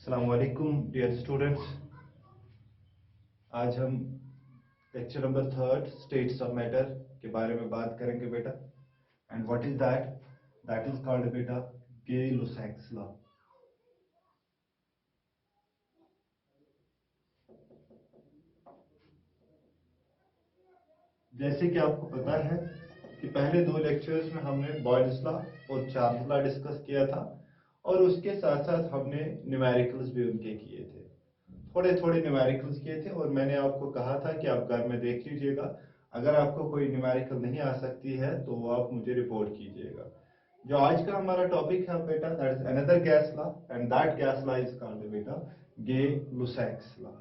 अस्सलाम वालेकुम dear students. आज हम lecture number 3 states of matter के बारे में बात करेंगे बेटा। And what is that? That is called बेटा गे-लुसैक्स लॉ। जैसे कि आपको पता है कि पहले दो लेक्चर्स में हमने बॉयल्स लॉ और चार्ल्स लॉ डिस्कस किया था, और उसके साथ साथ हमने न्यूमेरिकल्स भी उनके किए थे। थोड़े थोड़े न्यूमेरिकल्स किए थे और मैंने आपको कहा था कि आप घर में देख लीजिएगा। अगर आपको कोई न्यूमेरिकल नहीं आ सकती है तो आप मुझे रिपोर्ट कीजिएगा। जो आज का हमारा टॉपिक है बेटा, that is another gas law, and that gas law is called बेटा गे-लुसैक्स लॉ।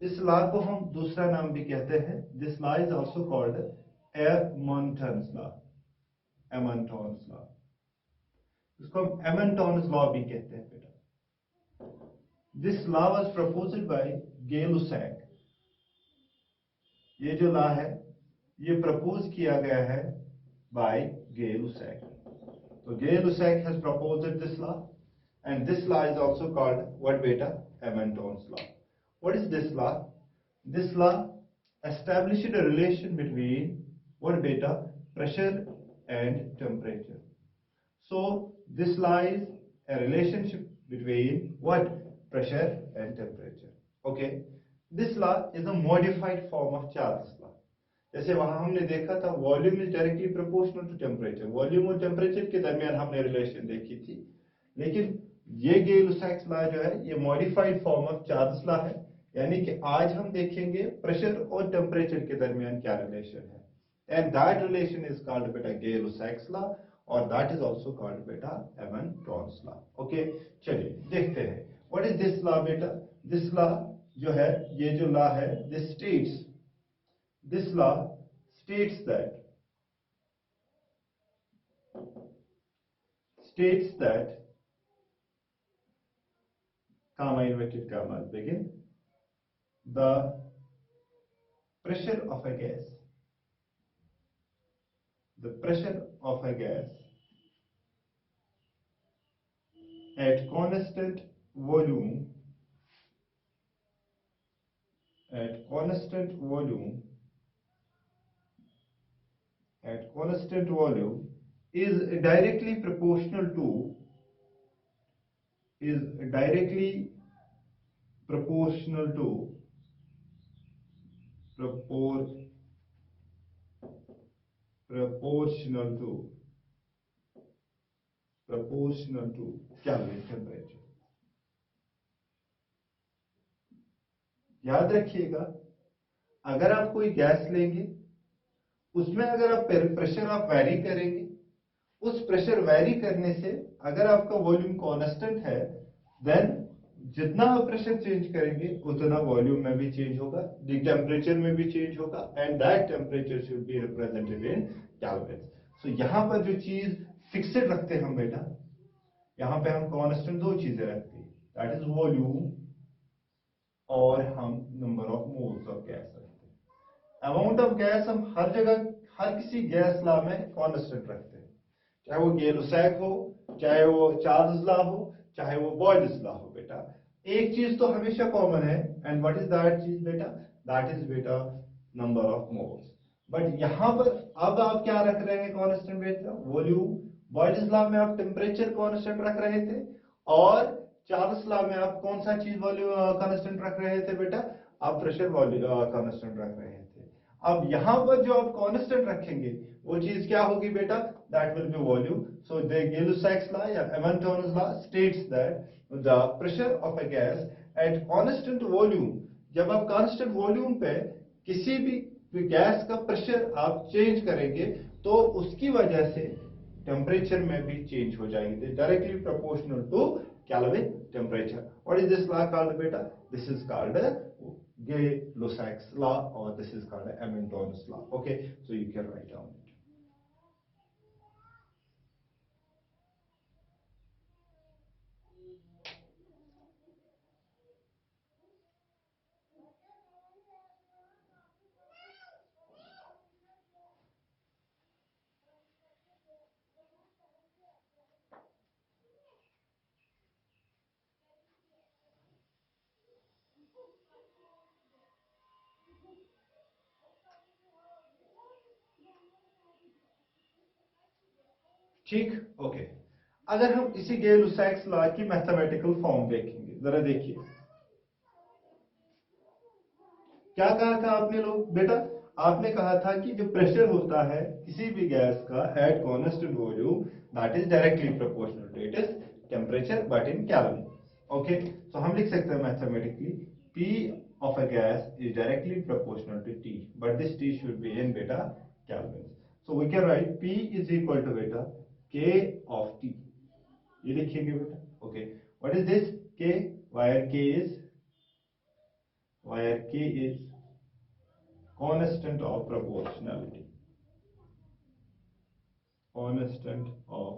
इस लॉ को हम दूसरा नाम भी कहते हैं। This law is also called Amontons law. Amontons law, इसको हम एमोंटन्स लॉ भी कहते हैं बेटा। This law was proposed by Gay-Lussac. ये जो लॉ है ये प्रपोज किया गया है बाय गे-लुसैक। तो Gay-Lussac has proposed this law, and this law is also called what beta? Ementon's law. What is this law? This law established a relation between what beta? Pressure and temperature. So this law is a relationship between what? Pressure and temperature. Okay. This law is a modified form of Charles law. जैसे वहां हमने देखा था volume is directly proportional to temperature, volume और temperature के दरमियान हमने relation देखी थी। लेकिन ये गे-लुसैक्स लॉ जो है ये modified form of Charles law है, यानी कि आज हम देखेंगे प्रेशर और टेम्परेचर के दरमियान क्या रिलेशन है, and that relation is called बेटा गे-लुसैक्स लॉ, और दैट इज आल्सो कॉल्ड बेटा एमोंटन्स लॉ। ओके, चलिए देखते हैं व्हाट इज दिस लॉ बेटा। दिस लॉ जो है, ये जो लॉ है, this states, this law states that comma inverted commas begin, the pressure of a gas, the pressure of a gas at constant volume, at constant volume, at constant volume is directly proportional to, is directly proportional to proportional to Kelvin temperature. याद रखिएगा, अगर आप कोई gas लेंगे उसमें अगर आप pressure आप वैरी करेंगे, उस प्रेशर वैरी करने से अगर आपका वॉल्यूम कांस्टेंट है, देन जितना आप प्रेशर चेंज करेंगे उतना वॉल्यूम में भी चेंज होगा, टेम्परेचर में भी चेंज होगा, and that temperature should be represented in kelvin. So यहां पर जो चीज फिक्स्ड रखते हैं हम बेटा, यहां पे हम कांस्टेंट दो चीजें रखते हैं, दैट इज वॉल्यूम और हम number of moles of gas रखते हैं। अमाउंट ऑफ गैस हम हर जगह हर किसी गैस लॉ में कांस्टेंट रखते हैं, चाहे वो गे-लुसैक हो, चाहे वो चार्ल्स लॉ हो, चाहे वो बॉयल्स लॉ हो बेटा। एक चीज तो हमेशा कॉमन है, एंड व्हाट इज दैट चीज बेटा? दैट इज बेटा नंबर ऑफ मोल्स। बट यहां पर अब आप क्या रख रहे हैं कांस्टेंट बेटा? वॉल्यूम। बॉयल्स लॉ में आप टेम्परेचर कांस्टेंट रख रहे थे, और चार्ल्स लॉ में आप कौन सा चीज वॉल्यूम कांस्टेंट रख रहे थे बेटा? आप प्रेशर वॉल्यूम कांस्टेंट रख रहे थे। अब यहां पर जो आप कांस्टेंट रखेंगे वो चीज क्या होगी बेटा? That will be volume. So the Gay-Lussac's law या Amontons law states that the pressure of a gas at constant volume, जब आप कांस्टेंट वॉल्यूम पे किसी भी गैस का प्रेशर आप चेंज करेंगे तो उसकी वजह से टेम्परेचर में भी चेंज हो जाएंगे, directly proportional to Kelvin temperature. What is this law called beta? This is called Gay-Lussac's law, or this is called Ementon's law. Okay, so you can write down it. ठीक, okay. अगर हम इसी गै-लुसाक्स law की mathematical form देखेंगे, जरा देखिए क्या कहा था आपने लोग बेटा। आपने कहा था कि जो प्रेशर होता है किसी भी गैस का at constant volume that is directly proportional to it is temperature but in kelvin. Okay, तो हम लिख सकते हैं mathematically P of a gas is directly proportional to T, but this T should be in beta Kelvin. So we can write P is equal to beta K of T. ये लिखेंगे बेटा। Okay, what is this K? Where K is constant of proportionality. Constant of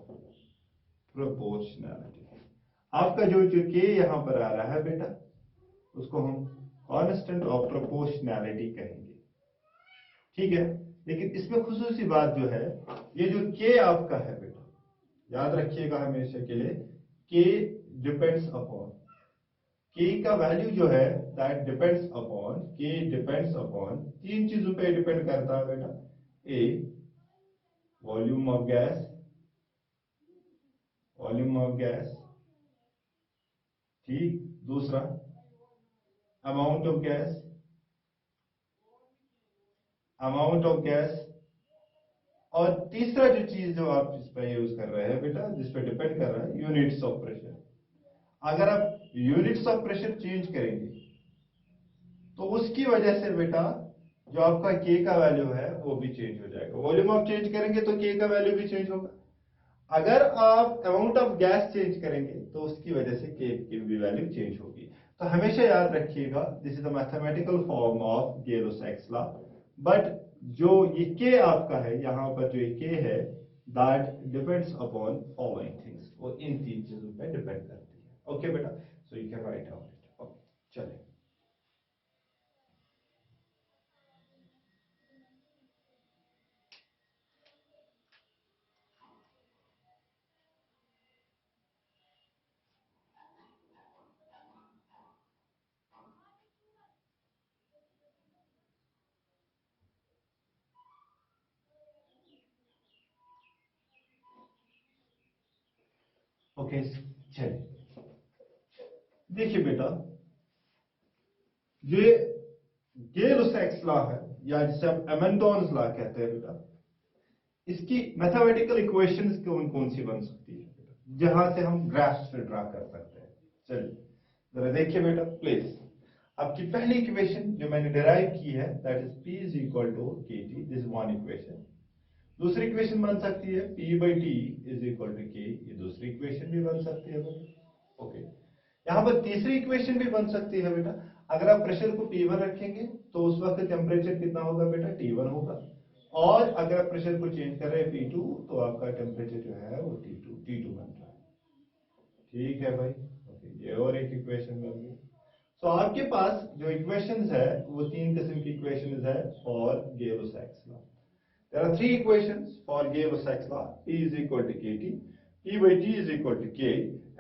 proportionality. आपका जो K यहां पर आ रहा है बेटा, उसको हम कांस्टेंट ऑफ प्रोपोर्शनैलिटी कहेंगे। ठीक है, लेकिन इसमें खुसूसी बात जो है, ये जो K आपका है बेटा, याद रखिएगा हमेशा के लिए, K डिपेंड्स अपॉन, K का वैल्यू जो है that depends upon, K depends upon तीन चीजों पे डिपेंड करता है बेटा। ए, वॉल्यूम ऑफ गैस, ठीक। दूसरा अमाउंट ऑफ गैस, और तीसरा जो चीज जो आप इस पर यूज कर रहे हैं बेटा, जिस पर डिपेंड कर रहा है, यूनिट्स ऑफ प्रेशर। अगर आप यूनिट्स ऑफ प्रेशर चेंज करेंगे तो उसकी वजह से बेटा जो आपका K का वैल्यू है वो भी चेंज हो जाएगा। वॉल्यूम ऑफ चेंज करेंगे तो K का वैल्यू भी चेंज होगा। अगर आप अमाउंट ऑफ गैस चेंज करेंगे तो उसकी वजह से K की भी वैल्यू चेंज होगी। तो हमेशा याद रखिएगा, this is the mathematical form of Gay-Lussac's law. But जो ये K आपका है, यहां पर जो ये K है, that depends upon following things, वो इन तीन चीजों पे डिपेंड करती है। ओके बेटा, सो you can write down it. Okay, चलिए। ओके, चलिए देखिए बेटा, ये गै-लुसाक्स लॉ है, या जिसे हम एमेंटोन्स लॉ कहते हैं बेटा, इसकी मैथमेटिकल इक्वेशंस कौन कौन सी बन सकती है बेटा, जहां से हम ग्राफ्स पे ड्रा कर सकते हैं। चलिए जरा देखिए बेटा प्लीज। आपकी पहली इक्वेशन जो मैंने डिराइव की है, that is P is equal to KT, this one equation. दूसरी इक्वेशन बन सकती है P by T is equal to K, ये दूसरी इक्वेशन भी बन सकती है बेटा। ओके, यहां पर तीसरी इक्वेशन भी बन सकती है बेटा। अगर आप प्रेशर को P1 रखेंगे तो उस वक्त टेम्परेचर कितना होगा बेटा, T1 होगा। और अगर आप प्रेशर को चेंज कर रहे हैं P2, तो आपका टेम्परेचर जो है वो T2 बन रहा है। ठीक है भाई, ओके, ये और एक इक्वेशन बन गई। तो आपके पास जो इक्वेशंस है वो तीन किस्म की इक्वेशंस है for Gay-Lussac's law. There are three equations for Gay-Lussac law. P is equal to KT, P by T is equal to K,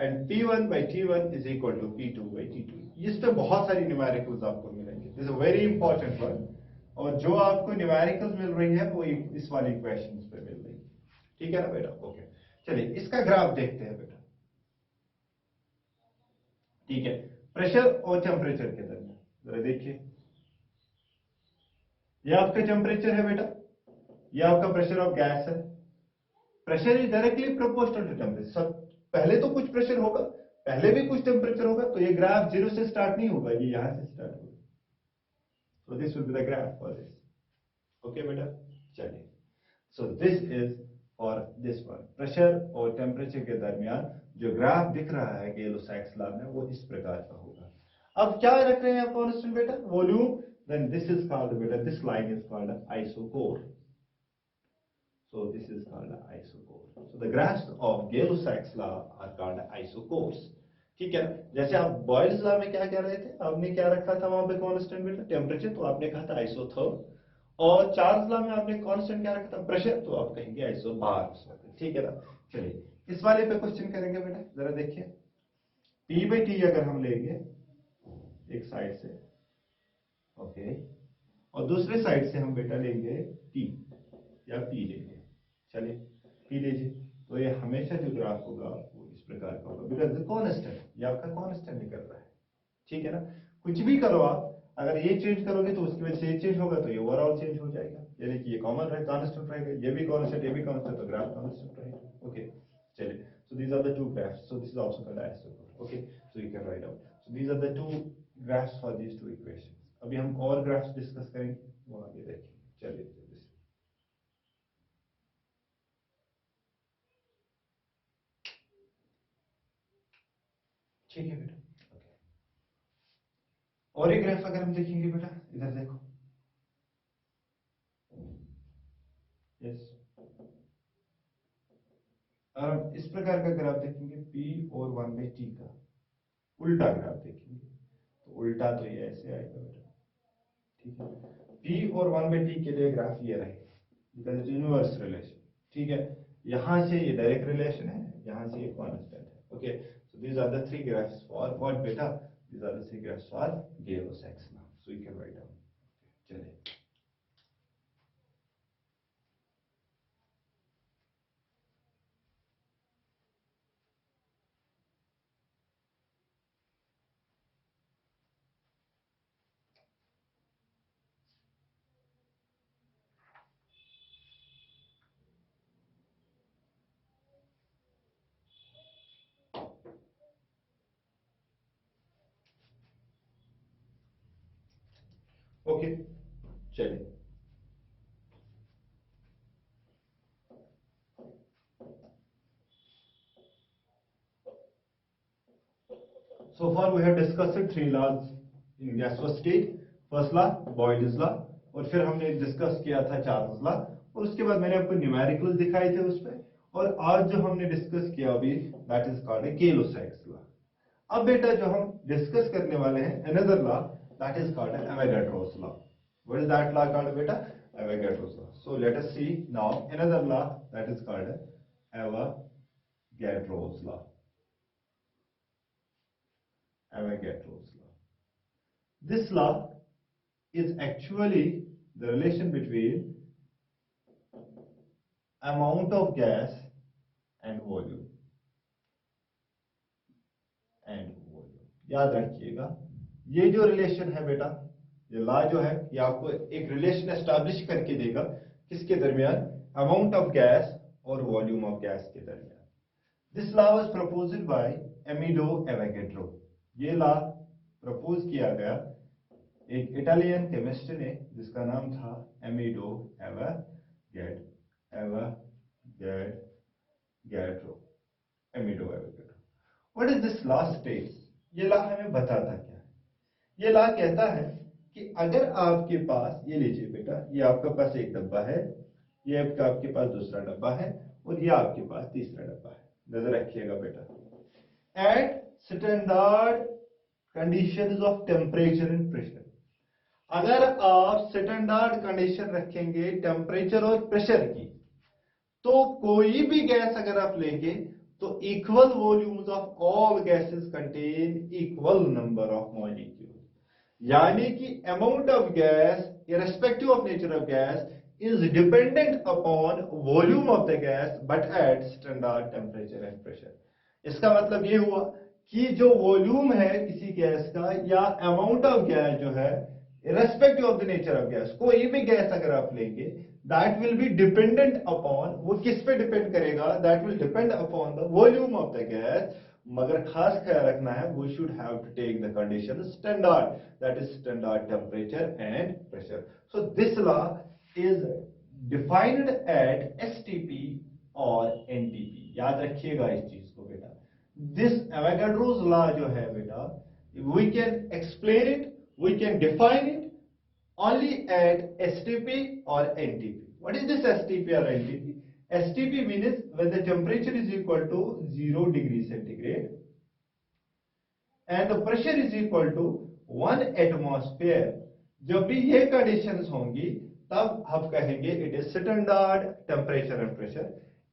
and P1 by T1 is equal to P2 by T2. इस पे बहुत सारी numericals आपको मिलेंगे। This is a very important one. और जो आपको numericals मिल रही है वो इस वाली इक्वेशंस पे मिल रही है। ठीक है ना बेटा? ओके, चलिए इसका ग्राफ देखते हैं बेटा। ठीक है, प्रेशर और टेम्परेचर के दरमियान जरा देखिए, ये आपका टेम्परेचर है बेटा, ये आपका प्रेशर ऑफ गैस है। Pressure is directly proportional to temperature. पहले तो कुछ प्रेशर होगा, पहले भी कुछ टेम्परेचर होगा, तो ये ग्राफ जीरो से स्टार्ट नहीं होगा, ये यहां से स्टार्ट होगा। So this will be the graph for this. Okay बेटा, चलिए, सो this is for this one. Pressure और टेम्परेचर के दरमियान जो ग्राफ दिख रहा है गै-लुसाक्स लॉ में, वो इस प्रकार का होगा। अब क्या रख रहे हैं आप कांस्टेंट बेटा, volume, then this is called बेटा, this line is called isochore. So this is called isochore. So the graphs of Gay-Lussac's law are called isochores. ठीक है, जैसे आप बॉयल्स लॉ में क्या कह रहे थे, आपने क्या रखा था वहां पे कांस्टेंट बेटा, टेम्परेचर, तो आपने कहा था आइसोथर्म। और चार्ल्स लॉ में आपने कांस्टेंट क्या रखा था, प्रेशर, तो आप कहेंगे आइसोबार उस वक्त। ठीक है ना, चलिए इस वाले पे क्वेश्चन करेंगे बेटा, जरा देखिए। P by T अगर हम लेंगे एक साइड से, ओके, और दूसरे साइड से हम बेटा लेंगे T या P लेंगे। चलिए P लीजिए, तो ये हमेशा जो ग्राफ होगा वो इस प्रकार का होगा, बिकॉज द कांस्टेंट, ये आपका कांस्टेंट निकल रहा है, ठीक है ना। कुछ भी करो आप, अगर ये चेंज करोगे तो उसकी वजह से ये चेंज होगा, तो ये ओवरऑल चेंज हो जाएगा, यानी कि ये कॉमन रहे, कांस्टेंट रहेगा, ये भी कांस्टेंट, ये भी कांस्टेंट, तो ग्राफ कांस्टेंट रहेगा। ओके, चलिए, so these are the two graphs, so this is also called isochore. Okay, so you can write out, so these are the two graphs for these two equations. अभी हम और graphs discuss करेंगे, वो आगे देखेंगे। चलिए जल्दी से, ठीक है बेटा। ओके, और एक ग्राफ अगर हम देखेंगे बेटा, इधर देखो, यस, और हम इस प्रकार का ग्राफ देखेंगे, P और 1/t का उल्टा ग्राफ देखेंगे, तो उल्टा तो ये ऐसे आएगा बेटा, ठीक है। P और 1/t के लिए ग्राफ ये रहेगा, बिकॉज इनवर्स रिलेशन, ठीक है। यहां से ये डायरेक्ट रिलेशन है, यहां से ये कांस्टेंट है। Okay, so these are the three graphs for what बेटा, these are the three graphs for Gay-Lussac now, so you can write down। चलिए, ओके, चलिए, so far we have discussed three laws in gaseous state। First law Boyle's law, और फिर हमने discuss किया था Charles law, और उसके बाद मैंने आपको न्यूमेरिकल दिखाए थे उस पे, और आज जो हमने डिस्कस किया अभी, that is called Gay-Lussac's law. अब बेटा जो हम डिस्कस करने वाले हैं another law, that is called Avogadro's law. What is that law called बेटा? Avogadro's law. So let us see now another law that is called Avogadro's law. Avogadro's law. This law is actually the relation between amount of gas and volume. याद रखिएगा, ये जो relation है बेटा, ये law जो है, ये आपको एक रिलेशन एस्टैब्लिश करके देगा, किसके दरमियान? अमाउंट ऑफ गैस और वॉल्यूम ऑफ गैस के दरमियान। This law was proposed by Amedeo Avogadro. ये लॉ प्रपोज किया गया एक इटालियन केमिस्ट ने, जिसका नाम था Amedeo Avogadro. Amedeo Avogadro. What is this law states? ये लॉ हमें बताता क्या है? ये लॉ कहता है कि अगर आपके पास, ये लीजिए बेटा, ये आपके पास एक डब्बा है, ये आपके पास दूसरा डब्बा है, और ये आपके पास तीसरा डब्बा है। नजर रखिएगा बेटा, at standard conditions of temperature and pressure, अगर आप स्टैंडर्ड कंडीशन रखेंगे टेम्परेचर और प्रेशर की, तो कोई भी गैस अगर आप लेंगे तो equal volumes of all gases contain equal number of molecules, यानी कि amount of gas irrespective of nature of gas is dependent upon volume of the gas but at standard temperature and pressure। इसका मतलब ये हुआ कि जो volume है किसी गैस का या अमाउंट ऑफ गैस जो है, irrespective of the nature of gas, कोई भी गैस अगर आप लेंगे, that will be dependent upon, वो किस पे डिपेंड करेगा? that will depend upon the volume of the gas। मगर खास ख्याल रखना है, we should have to take the condition standard, that is standard temperature and pressure। so this law is defined at STP और NTP। याद रखिएगा इस चीज को बेटा। this Avogadro's law जो है बेटा, we can explain it, we can define it only at STP or NTP। what is this STP or NTP? STP means when the temperature is equal to 0 degree centigrade and the pressure is equal to 1 atmosphere। जब भी ये conditions होंगी तब हम कहेंगे it is standard temperature and pressure.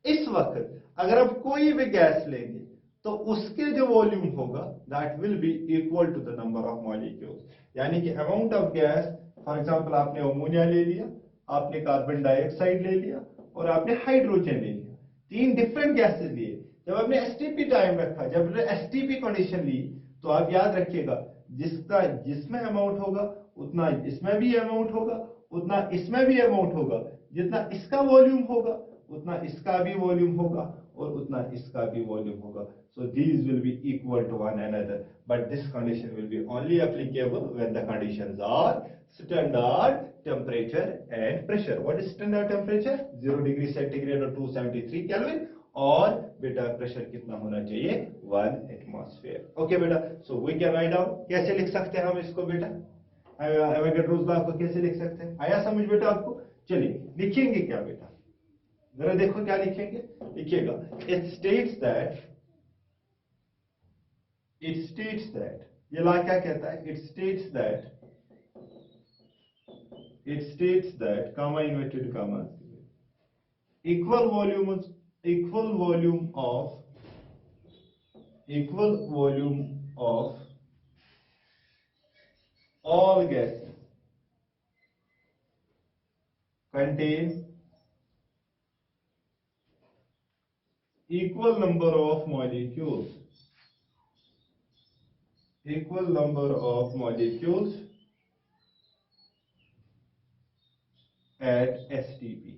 इस वक्त अगर आप कोई भी गैस लेंगे तो उसके जो वॉल्यूम होगा that will be equal to the number of molecules, यानी कि amount of gas, for example आपने अमोनिया ले लिया, आपने कार्बन डाइऑक्साइड ले लिया और आपने हाइड्रोजन ले लिया, 3 डिफरेंट गैसेस लिए। जब आपने एसटीपी टाइम रखा, जब आपने एसटीपी कंडीशन ली, तो आप याद रखिएगा जिसका जिसमें अमाउंट होगा उतना इसमें भी अमाउंट होगा, उतना इसमें भी अमाउंट होगा, जितना इसका वॉल्यूम होगा उतना इसका भी वॉल्यूम होगा, और उतना इसका भी वॉल्यूम होगा। So these will be equal to one another, but this condition will be only applicable when the conditions are standard temperature and pressure. What is standard temperature? 0 degree centigrade or 273 Kelvin, और बेटा pressure कितना होना चाहिए? 1 atmosphere. Okay बेटा, so we can write down. कैसे लिख सकते हैं हम इसको बेटा? एवोगाड्रोस लॉ को कैसे लिख सकते हैं? आया समझ बेटा आपको? चलिए लिखेंगे क्या बेटा, जरा देखो क्या लिखेंगे। लिखिएगा, इट स्टेट्स दैट, ये लॉ क्या कहता है? It states that comma inverted comma, equal volume of all gases contain equal number of molecules at STP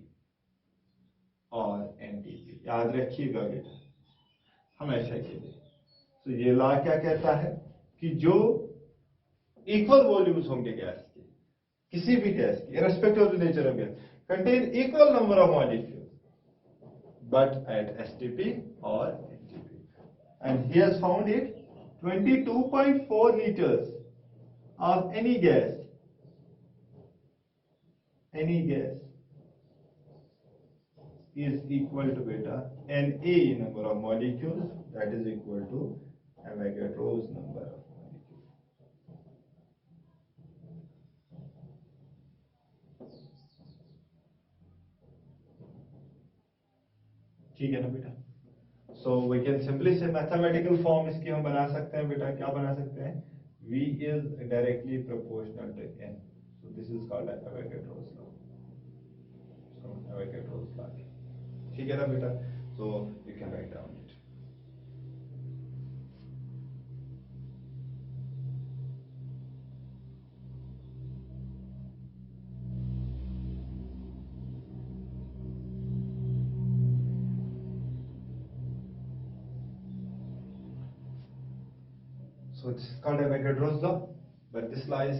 और NTP। याद रखिएगा बेटा हमेशा के लिए। तो ये लॉ क्या कहता है कि जो इक्वल वॉल्यूम्स होंगे गैस के, किसी भी गैस के, irrespective of the nature of gas, contain equal number of molecules, but at STP or NTP. And he has found it 22.4 liters of any gas is equal to beta Na number of molecules, that is equal to Avogadro's number of molecules. ठीक है ना बेटा? So we can simply say mathematical form इसकी हम बना सकते हैं बेटा। क्या बना सकते हैं? V is directly proportional to N. So this is called Avogadro's law. So Avogadro's law. ठीक है ना बेटा? So you can write down it. So this is called Avogadro's law, but this law is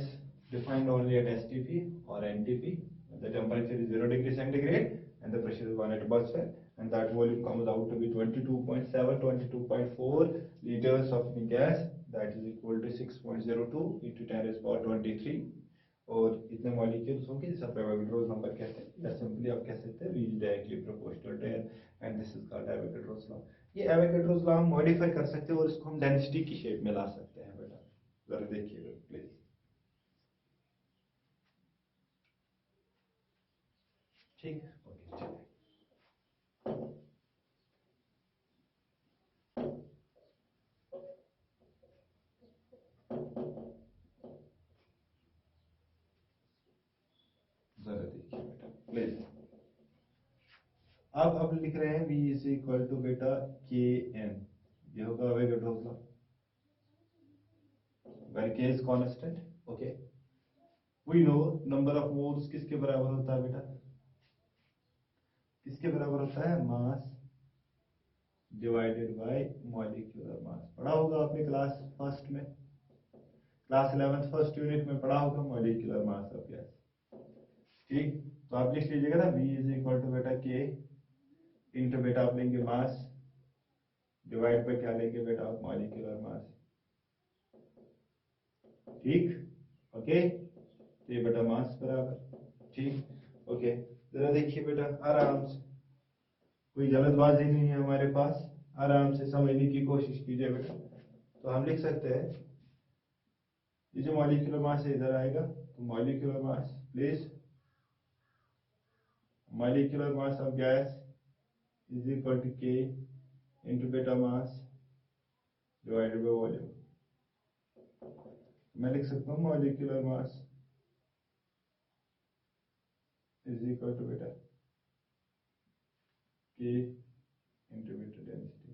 defined only at STP or NTP. The temperature is 0 degree centigrade and the pressure is 1 atmosphere, and that volume comes out to be 22.4 liters of gas, that is equal to 6.02 into 10 raised power 23, और इतने molecules होंगे जिसे आप Avogadro's number कहते हैं, या simply आप कह सकते हैं V is directly proportional to N, and this is called Avogadro's law. ये एवोगाड्रोस लॉ हम मॉडिफाई कर सकते हैं और इसको हम डेंसिटी की शेप में ला सकते हैं बेटा। जरा देखिएगा प्लीज। ठीक है, ओके चलिए। जरा देखिए बेटा प्लीज। अब लिख रहे हैं V is equal to बेटा Kn, ये होगा Avogadro's law, where K is constant. Okay, we know number of moles किसके बराबर होता है बेटा? किसके बराबर होता है? मास डिवाइडेड बाय मॉलिक्यूलर मास। पढ़ा होगा आपने क्लास फर्स्ट में, क्लास 11th फर्स्ट यूनिट में पढ़ा होगा मॉलिक्यूलर मास ऑफ गैस। ठीक, तो आप लिख लीजिएगा ना, V इज इक्वल टू बेटा K इंटू बेटा आप लेंगे मास डिवाइड बाय क्या लेंगे बेटा आप? Molecular mass. ठीक, ओके, तो ये बेटा मास बराबर। ठीक, ओके, जरा देखिए बेटा आराम से, कोई जल्दबाजी नहीं है हमारे पास, आराम से समझने की कोशिश कीजिए बेटा। तो हम लिख सकते हैं, ये जो मॉलिक्यूलर मास है इधर आएगा, तो molecular mass please, molecular mass of gas is equal to K into बेटा मास डिवाइडेड बाय वॉल्यूम। मैं लिख सकता हूँ molecular mass is equal to बेटा K intermediate density.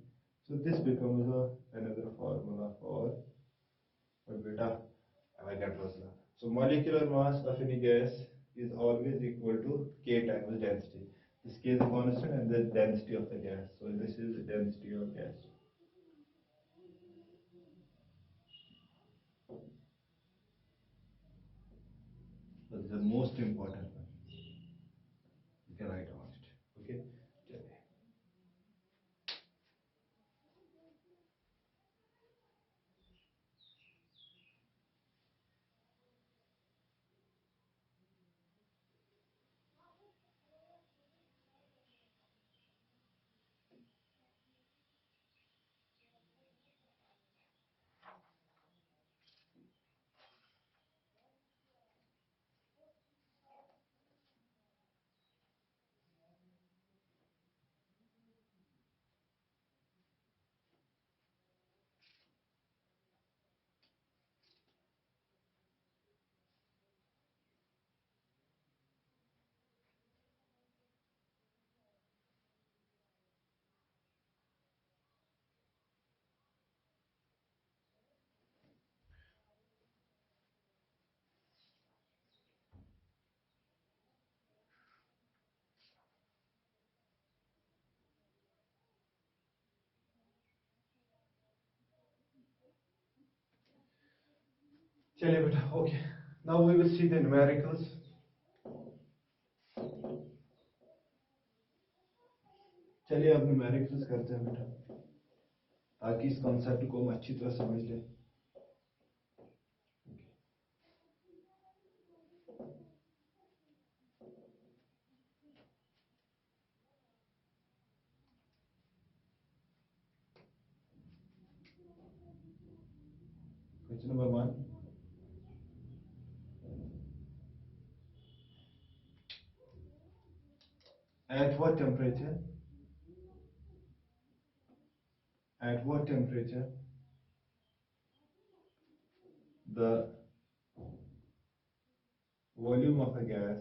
So this becomes another formula for beta Avogadro's law. So molecular mass of any gas is always equal to K times density. This K is a constant and the density of the gas. So this is the density of gas. So this is the most important one. You can write on it. Okay. चलिए बेटा, okay. Now we will see the numericals. चलिए अब numericals करते हैं बेटा, ताकि इस concept को हम अच्छी तरह समझ लें. Question number 1. At what temperature? At what temperature the volume of a gas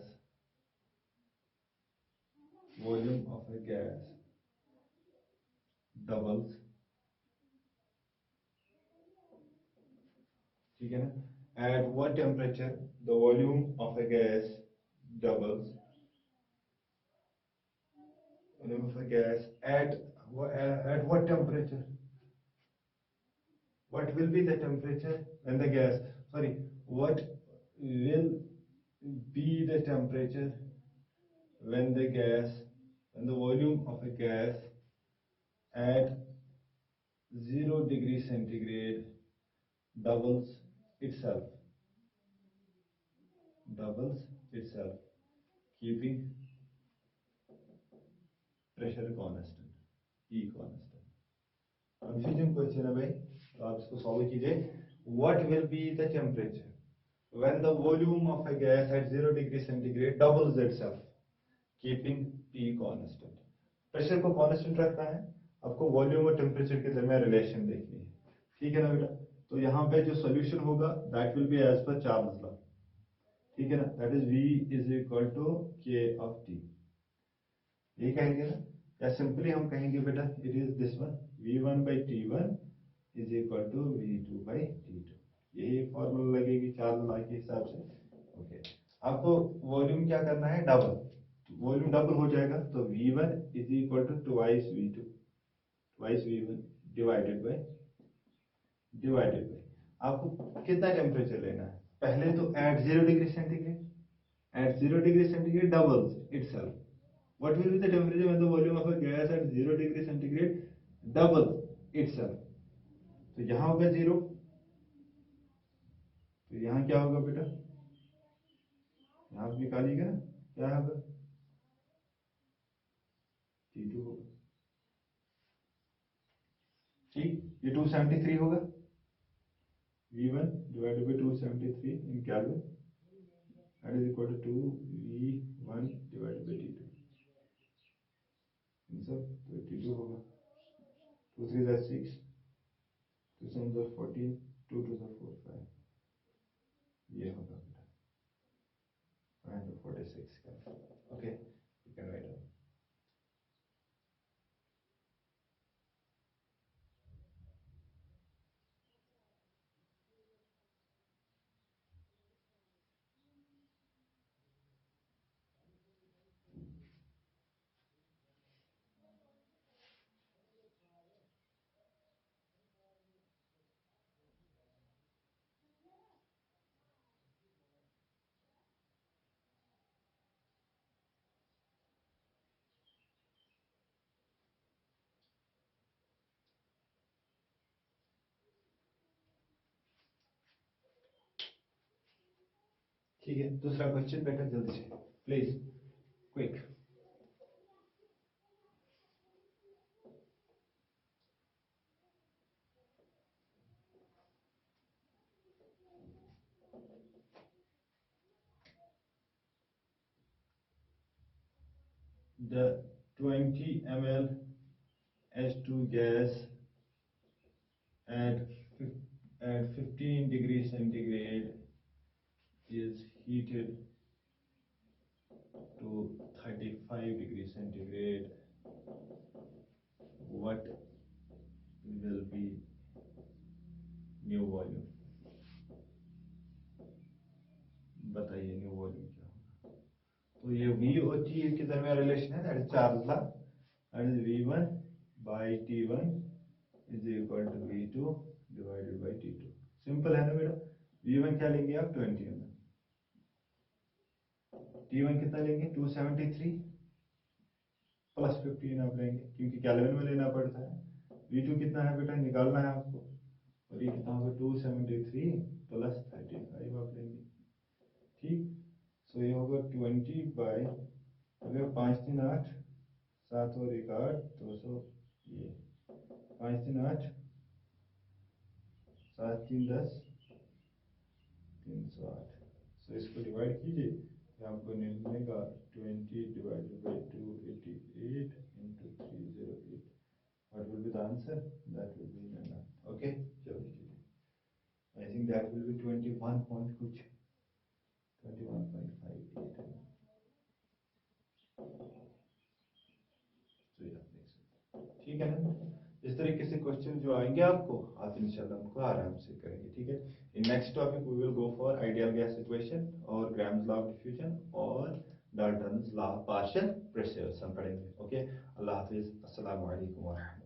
doubles? ठीक है ना? At what temperature the volume of a gas doubles? Volume of a gas at what temperature? What will be the temperature when the gas? Sorry, what will be the temperature when the volume of a gas at 0 degree centigrade doubles itself, keeping pressure constant, E constant. Confusing question है भाई, तो आप इसको solve कीजिए. What will be the temperature when the volume of a gas at 0 degree centigrade doubles itself, keeping P constant? Pressure को constant रखना है, आपको वॉल्यूम और टेम्परेचर के दरमियान रिलेशन देखनी है. ठीक है ना बेटा? तो यहाँ पे जो सॉल्यूशन होगा that will be as per Charles law. ठीक है ना? That is V is equal to K of T. ये कहेंगे ना, या सिंपली हम कहेंगे बेटा it is this one, V1 by T1 is equal to V2 by T2. यही फॉर्मूला लगेगी चार्ल्स लॉ के हिसाब से. ओके, आपको वॉल्यूम क्या करना है? डबल. वॉल्यूम डबल हो जाएगा तो V1 is equal to twice V1 divided by आपको कितना टेम्परेचर लेना है? पहले तो at 0 degree centigrade doubles itself. What will be the temperature when the volume of a gas at 0 degree centigrade double itself? तो यहां होगा 0, तो यहां क्या होगा बेटा? यहां आप निकालिएगा ना, क्या होगा? T2 होगा. ठीक, ये 273 होगा. V1 divided by 273 in Kelvin, that is equal to 2V1 divided by T2. Answer तो T2 होगा. 2 3 are 6, 2 7 are 14, 2 2 are 4 5. ये होगा बेटा 546 Kelvin. Okay, you can write down. ठीक है, दूसरा क्वेश्चन बेटा जल्दी से please quick. The 20 ml H2 gas at 15 degrees centigrade is heated to 35 degrees centigrade. What will be new volume? बताइए न्यू वॉल्यूम क्या होगा। तो ये V और T के दरमियान रिलेशन है, that is Charles law, that is V1 by T1 is equal to V2 divided by T2। Simple है ना बेटा। V1 क्या लेंगे आप 20 ml, T1 कितना लेंगे 273 प्लस 15 आप लेंगे क्योंकि कैल्विन में लेना पड़ता है। V2 कितना है बेटा निकालना है आपको, और ये कितना होगा 273 प्लस 35 आप लेंगे। ठीक, सो ये होगा 20 बाई, अगर 5 3 8 7 और 1 8 200, ये 5 3 8 7 3 10 308। सो इसको डिवाइड कीजिए तो आपको मिलेगा 20 divided by 288 into 308। What will be the answer? That will be none. Okay, जल्दी कीजिए। I think that will be 21 point कुछ 21.58 है। तो ये आप देख सकते हैं, ठीक है ना। इस तरीके से क्वेश्चन जो आएंगे आपको, आप इंशाल्लाह उनको आराम से करेंगे। ठीक है, in next topic we will go for ideal gas situation और ग्राम्स लॉ ऑफ डिफ्यूजन और Dalton's law of partial pressures हम पढ़ेंगे। ओके, अल्लाह हाफिज, अस्सलाम वालेकुम व रहमतुल्लाह।